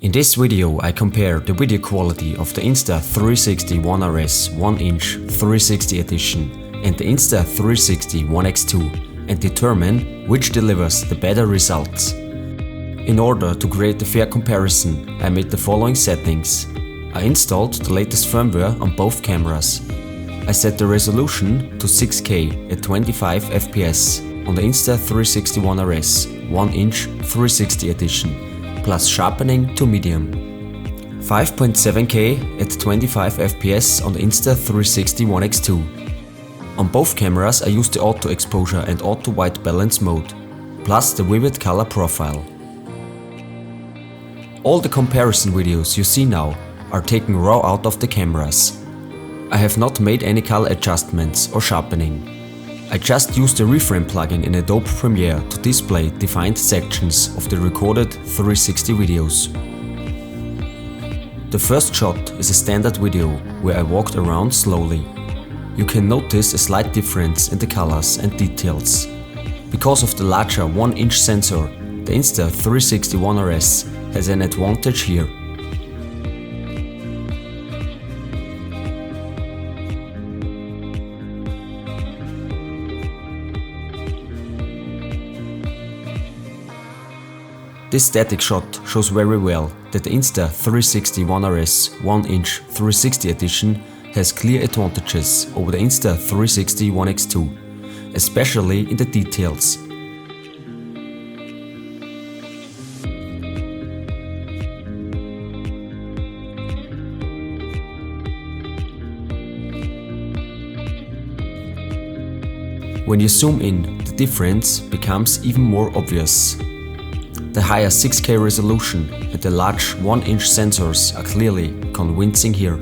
In this video I compare the video quality of the Insta360 ONE RS 1-inch 360 edition and the Insta360 ONE X2 and determine which delivers the better results. In order to create a fair comparison, I made the following settings. I installed the latest firmware on both cameras. I set the resolution to 6K at 25 fps on the Insta360 ONE RS 1-inch 360 edition, plus sharpening to medium. 5.7K at 25 fps on the Insta360 ONE X2. On both cameras I used the auto exposure and auto white balance mode, plus the vivid color profile. All the comparison videos you see now are taken raw out of the cameras. I have not made any color adjustments or sharpening. I just used the Reframe plugin in Adobe Premiere to display defined sections of the recorded 360 videos. The first shot is a standard video where I walked around slowly. You can notice a slight difference in the colors and details. Because of the larger 1-inch sensor, the Insta360 ONE RS has an advantage here. This static shot shows very well that the Insta360 ONE RS 1-inch 360 edition has clear advantages over the Insta360 ONE X2, especially in the details. When you zoom in, the difference becomes even more obvious. The higher 6K resolution and the large 1-inch sensors are clearly convincing here.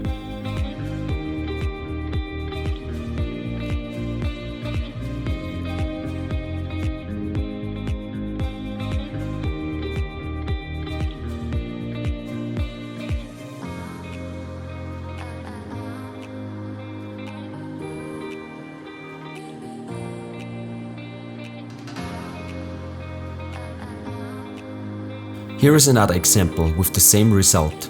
Here is another example with the same result.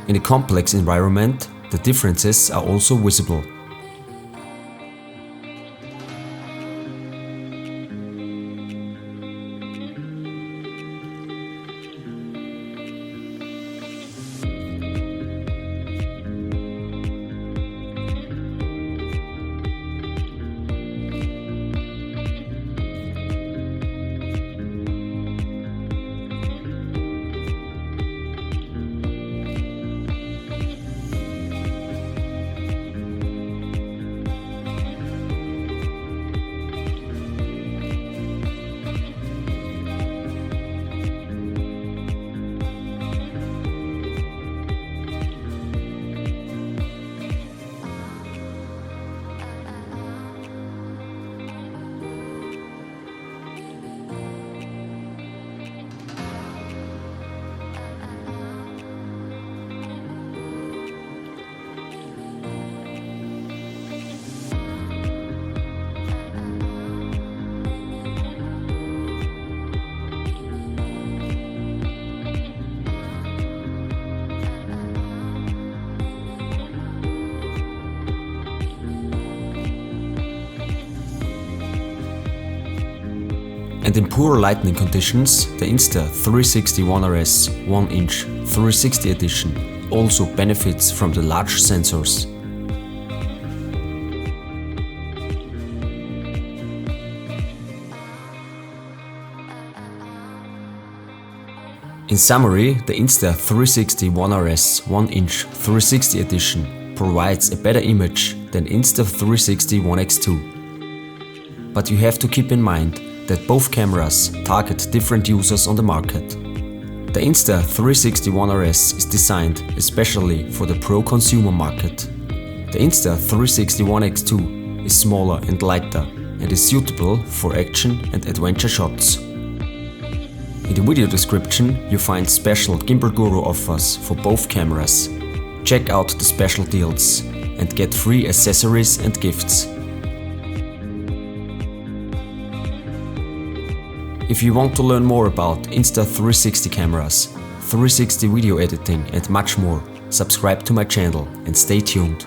In a complex environment, the differences are also visible. And in poor lighting conditions, the Insta360 ONE RS 1-inch 360 edition also benefits from the large sensors. In summary, the Insta360 ONE RS 1-inch 360 edition provides a better image than Insta360 ONE X2. but you have to keep in mind that both cameras target different users on the market. The Insta360 ONE RS is designed especially for the pro consumer market. The Insta360 ONE X2 is smaller and lighter and is suitable for action and adventure shots. In the video description you find special Gimbal Guru offers for both cameras. Check out the special deals and get free accessories and gifts. If you want to learn more about Insta360 cameras, 360 video editing and much more, subscribe to my channel and stay tuned.